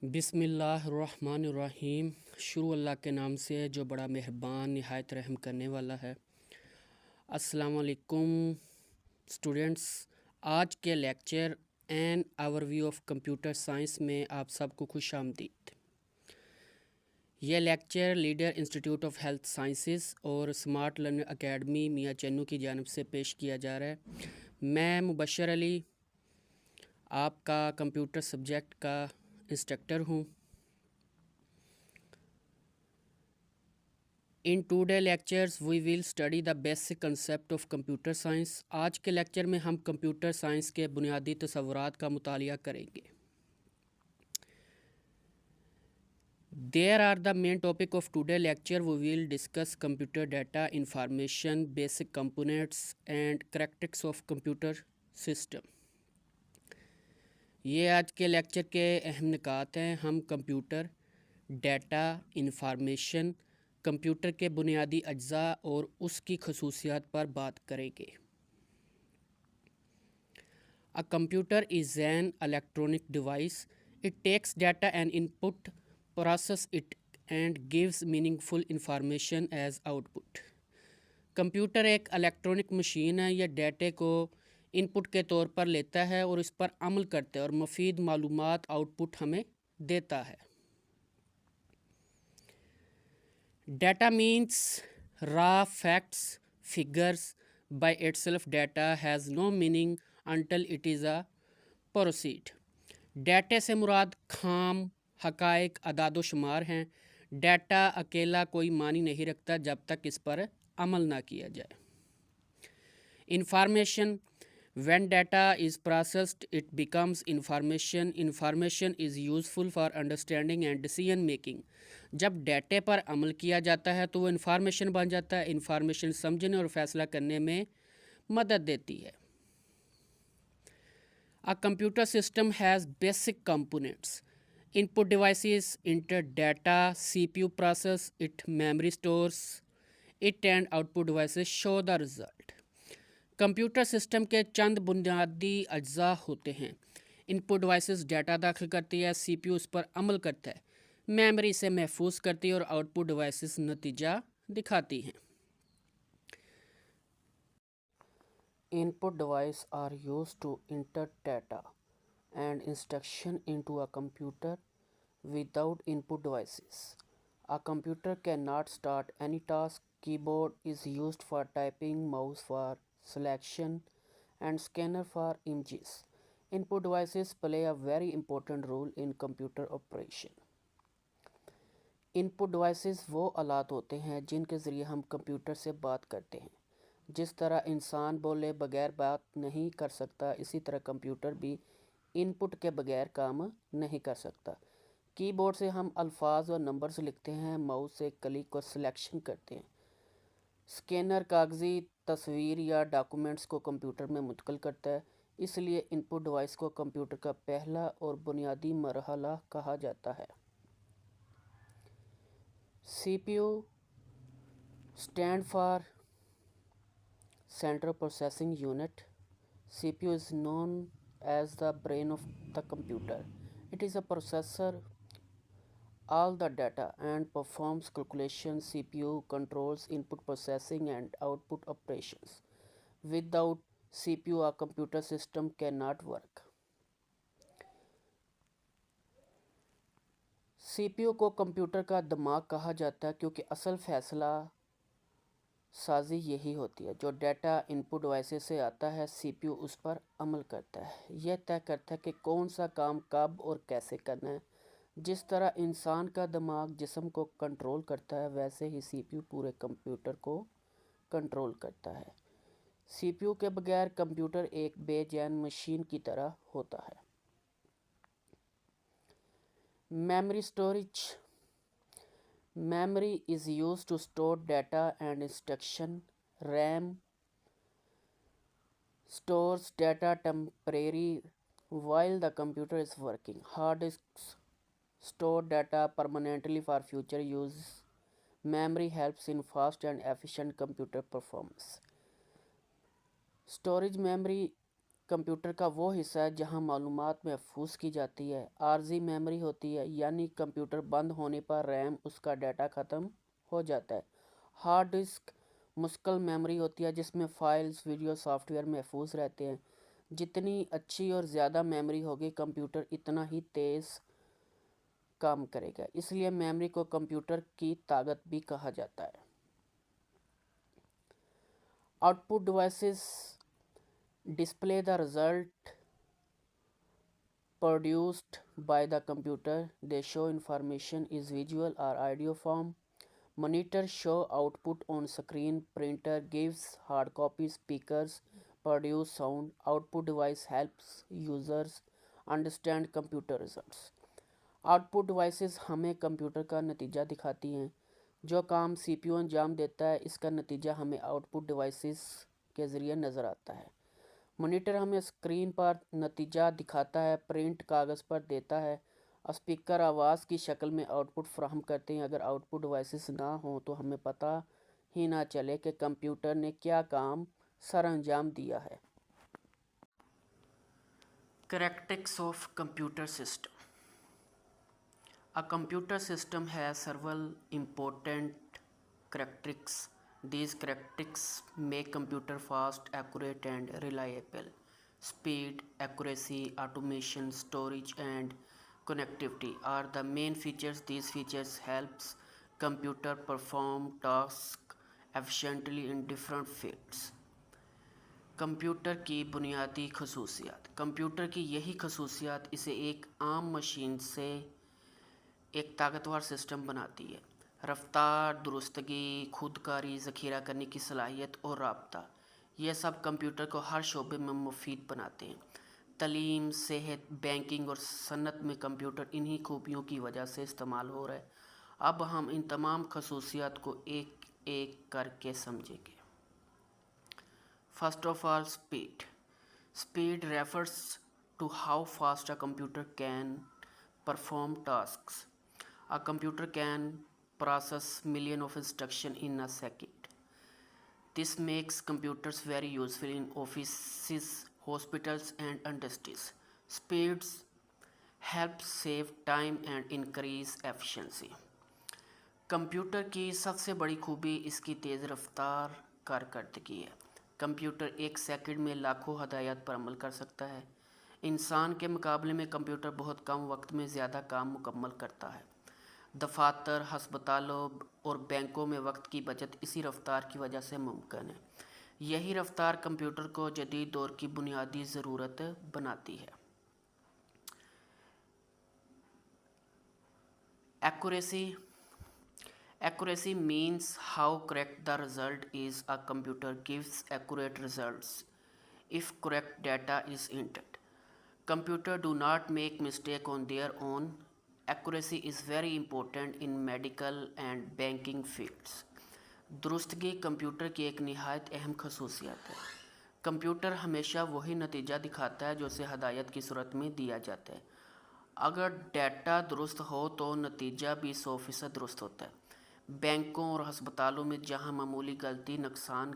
बिस्मिल्लाहिर्रहमानिर्रहीम। शुरू अल्लाह के नाम से जो बड़ा मेहरबान निहायत रहम करने वाला है। अस्सलाम वालेकुम स्टूडेंट्स, आज के lecture and overview of computer science में आप सबको खुश आमदीद। यह lecture leader institute of health sciences और स्मार्ट लर्नर एकेडमी मियां चन्नू की जानब से पेश किया जा रहा है। मैं मुबशर अली आपका कंप्यूटर सब्जेक्ट का इंस्ट्रक्टर हूँ। In today lectures we will study the basic concept of computer science. आज के लेक्चर में हम कंप्यूटर साइंस के बुनियादी तसव्वुरात का मुतालिया करेंगे। There are the main topic of today lecture. We will discuss computer data, information, basic components and characteristics of computer system. ये आज के लेक्चर के अहम निकात हैं। हम कंप्यूटर डाटा, इंफॉर्मेशन, कंप्यूटर के बुनियादी अज्जा और उसकी खसूसियात पर बात करेंगे। A computer is an electronic device. It takes data and input, process it and gives meaningful information as output. Computer एक इलेक्ट्रॉनिक मशीन है। यह डाटे को इनपुट के तौर पर लेता है और इस पर अमल करता है और मुफीद मालूमात आउटपुट हमें देता है। Data means raw facts, figures. By itself, data has no meaning until it is a proceed. डाटे से मुराद खाम हकाइक अदादो शुमार हैं। डाटा अकेला कोई मानी नहीं रखता जब तक इस पर अमल ना किया जाए। Information, when data is processed it becomes information. Information is useful for understanding and decision making. जब डाटे पर अमल किया जाता है तो वो इंफॉर्मेशन बन जाता है। इंफॉर्मेशन समझने और फैसला करने में मदद देती है। A computer system has basic components. Input devices enter data, CPU process it, memory stores it and output devices show the result. Computer system के चंद बुनियादी अज्जा होते हैं। इनपुट डिवाइसेस डाटा दाखिल करती है, सीपीयू उस पर अमल करता है, मेमोरी इसे महफूज करती है और आउटपुट डिवाइसेस नतीजा दिखाती हैं। Input device are used to enter data and instruction into a computer. Without input devices a computer can not start any task. Keyboard is used for typing, mouse for selection and scanner for images. Input devices play a very important role in computer operation. Input devices वो आलात होते हैं जिनके ज़रिए हम computer से बात करते हैं। जिस तरह इंसान बोले बगैर बात नहीं कर सकता, इसी तरह कंप्यूटर भी इनपुट के बगैर काम नहीं कर सकता। कीबोर्ड से हम अल्फाज और नंबर्स लिखते हैं, माउस से क्लिक और सिलेक्शन करते हैं। स्कैनर कागजी तस्वीर या डॉक्यूमेंट्स को कंप्यूटर में मुंतकिल करता है। इसलिए इनपुट डिवाइस को कंप्यूटर का पहला और बुनियादी मरहला कहा जाता है। CPU stand for central processing unit. CPU is known as the brain of the computer. It is a processor all the data and performs calculations. CPU controls input processing and output operations. Without CPU, a computer system cannot work. CPU को computer का दिमाग कहा जाता है क्योंकि असल फैसला साजी यही होती है। जो डाटा इनपुट डिवाइसेस से आता है, CPU उस पर अमल करता है। यह तय करता है कि कौन सा काम कब और कैसे करना है। जिस तरह इंसान का दिमाग जिस्म को कंट्रोल करता है, वैसे ही सीपीयू पूरे कंप्यूटर को कंट्रोल करता है। सीपीयू के बगैर कंप्यूटर एक बेजान मशीन की तरह होता है। Memory storage. Memory is used to store data and instruction. RAM stores data temporarily while the computer is working. Hard disks store data permanently for future use. Memory helps in fast and efficient computer performance. Storage memory computer का वो हिस्सा है जहां मालूमात महफूज की जाती है। आर्जी मेमोरी होती है, यानी कंप्यूटर बंद होने पर रैम उसका डाटा ख़त्म हो जाता है। हार्ड डिस्क मुश्किल मेमोरी होती है जिसमें फाइल्स, वीडियो, सॉफ्टवेयर महफूज रहते हैं। जितनी अच्छी और ज़्यादा मेमोरी होगी कंप्यूटर इतना ही तेज़ काम करेगा, इसलिए मेमोरी को कंप्यूटर की ताकत भी कहा जाता है। Output devices display the result produced by the computer. They show information is visual or audio form. Monitor show output on screen. Printer gives hard copy. Speakers produce sound. Output device helps users understand computer results. Output devices हमें computer का नतीजा दिखाती हैं। जो काम CPU अंजाम देता है इसका नतीजा हमें आउटपुट डिवाइसेस के ज़रिए नज़र आता है। मॉनिटर हमें स्क्रीन पर नतीजा दिखाता है, प्रिंट कागज़ पर देता है, स्पीकर आवाज़ की शक्ल में आउटपुट फ्राहम करते हैं। अगर आउटपुट डिवाइसेस ना हो तो हमें पता ही ना चले कि कंप्यूटर ने क्या काम सर अंजाम दिया है। Characteristics of computer system. A computer system has several important characteristics. These characteristics make computer fast, accurate and reliable. Speed, accuracy, automation, storage and connectivity are the main features. These features helps computer perform tasks efficiently in different fields. Computer की बुनियादी खसूसियात। Computer की यही खसूसियात इसे एक आम machine से एक ताकतवर सिस्टम बनाती है। रफ्तार, दुरुस्तगी, खुदकारी, ज़ख़ीरा करने की सलाहियत और राब्ता, यह सब कंप्यूटर को हर शोबे में मुफीद बनाते हैं। तालीम, सेहत, बैंकिंग और सनत में कंप्यूटर इन्हीं खूबियों की वजह से इस्तेमाल हो रहा है। अब हम इन तमाम खसूसियात को एक एक करके समझेंगे। First of all, speed. Speed refers to how fast a computer can perform tasks. A computer can process millions of instructions in a second. This makes computers very useful in offices, hospitals and industries. Speeds help save time and increase efficiency. Computer की सबसे बड़ी खूबी इसकी तेज़ रफ्तार कारकर्दगी है। Computer एक सेकंड में लाखों हदायत पर अमल कर सकता है। इंसान के मुकाबले में कंप्यूटर बहुत कम वक्त में ज़्यादा काम मुकम्मल करता है। दफातर, हस्पतालों और बैंकों में वक्त की बचत इसी रफ्तार की वजह से मुमकिन है। यही रफ्तार कंप्यूटर को जदीद दौर की बुनियादी ज़रूरत बनाती है। Accuracy means how correct the result is. A computer gives accurate results if correct data is entered. Computer do not make mistake on their own. Accuracy is very important in medical and banking fields. दुरुस्तगी computer की एक निहायत अहम खसूसियत है। Computer हमेशा वही नतीजा दिखाता है जो उसे हदायत की सूरत में दिया जाता है। अगर डाटा दुरुस्त हो तो नतीजा भी 100% दुरुस्त होता है। बैंकों और हस्पतालों में जहां मामूली गलती नुकसान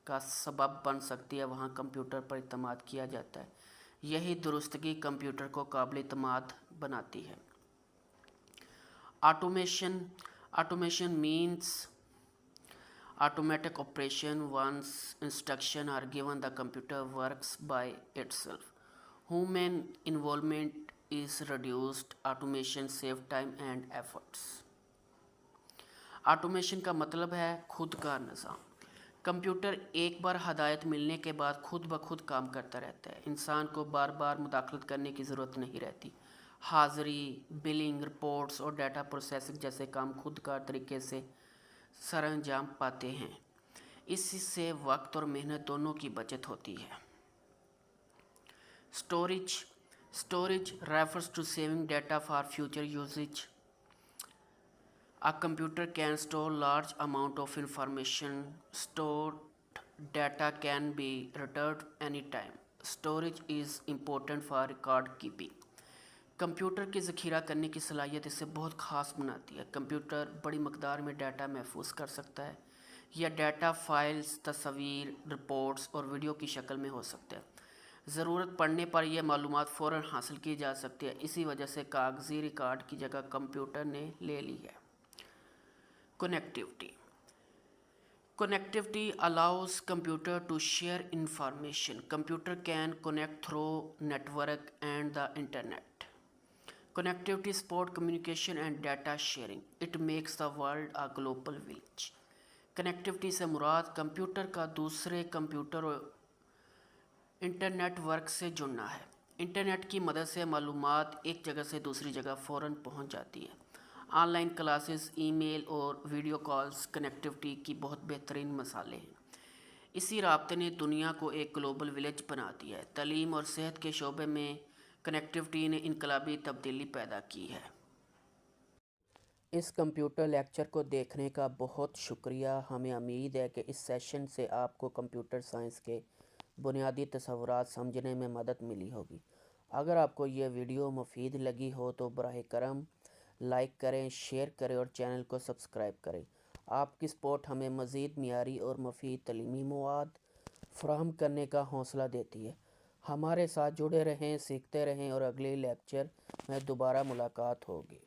का सबब बन सकती है वहां कंप्यूटर पर इत्मीनान किया जाता है। यही दुरुस्तगी कंप्यूटर को काबिल इत्मीनान बनाती है। Automation means automatic operation. Once instructions are given, the computer works by itself. Human involvement is reduced. Automation save time and efforts. Automation का मतलब है खुद का निज़ाम। कंप्यूटर एक बार हदायत मिलने के बाद खुद ब खुद काम करता रहता है। इंसान को बार बार मुदाखलत करने की ज़रूरत नहीं रहती। हाज़री, बिलिंग, रिपोर्ट्स और डाटा प्रोसेसिंग जैसे काम खुदकार तरीके से सर अंजाम पाते हैं। इससे वक्त और मेहनत दोनों की बचत होती है। Storage refers to saving data for future usage. A computer can store large amount of information. Stored data can be returned anytime. Storage is important for record keeping. Computer की ज़ख़ीरा करने की सलाहियत इसे बहुत ख़ास बनाती है। कंप्यूटर बड़ी मकदार में डाटा महफूज कर सकता है। यह डाटा फाइल्स, तस्वीर, रिपोर्ट्स और वीडियो की शक्ल में हो सकता है। ज़रूरत पड़ने पर यह मालूमात फ़ौरन हासिल की जा सकती है। इसी वजह से कागज़ी रिकॉर्ड की जगह कंप्यूटर ने ले ली है। Connectivity allows computer to share information. Computer can connect through network and the internet. Connectivity support communication and data sharing. It makes the world a global village. Connectivity से मुराद कंप्यूटर का दूसरे computer और internet work से जुड़ना है। Internet की मदद से मालूमात एक जगह से दूसरी जगह फ़ौरन पहुंच जाती है। ऑनलाइन क्लासेस, ईमेल और वीडियो कॉल्स कनेक्टिविटी की बहुत बेहतरीन मिसालें हैं। इसी राब्ते ने दुनिया को एक ग्लोबल विलेज बना दिया है। तालीम और सेहत के शोबे में कनेक्टिविटी ने इनकलाबी तब्दीली पैदा की है। इस कंप्यूटर लेक्चर को देखने का बहुत शुक्रिया। हमें उम्मीद है कि इस सेशन से आपको कंप्यूटर साइंस के बुनियादी तसव्वुरात समझने में मदद मिली होगी। अगर आपको यह वीडियो मुफीद लगी हो तो बराह करम लाइक करें, शेयर करें और चैनल को सब्सक्राइब करें। आपकी सपोर्ट हमें मज़ीद मियारी और मुफीद तलीमी मवाद फ़राहम करने का हौसला देती है। हमारे साथ जुड़े रहें, सीखते रहें और अगले लेक्चर में दोबारा मुलाकात होगी।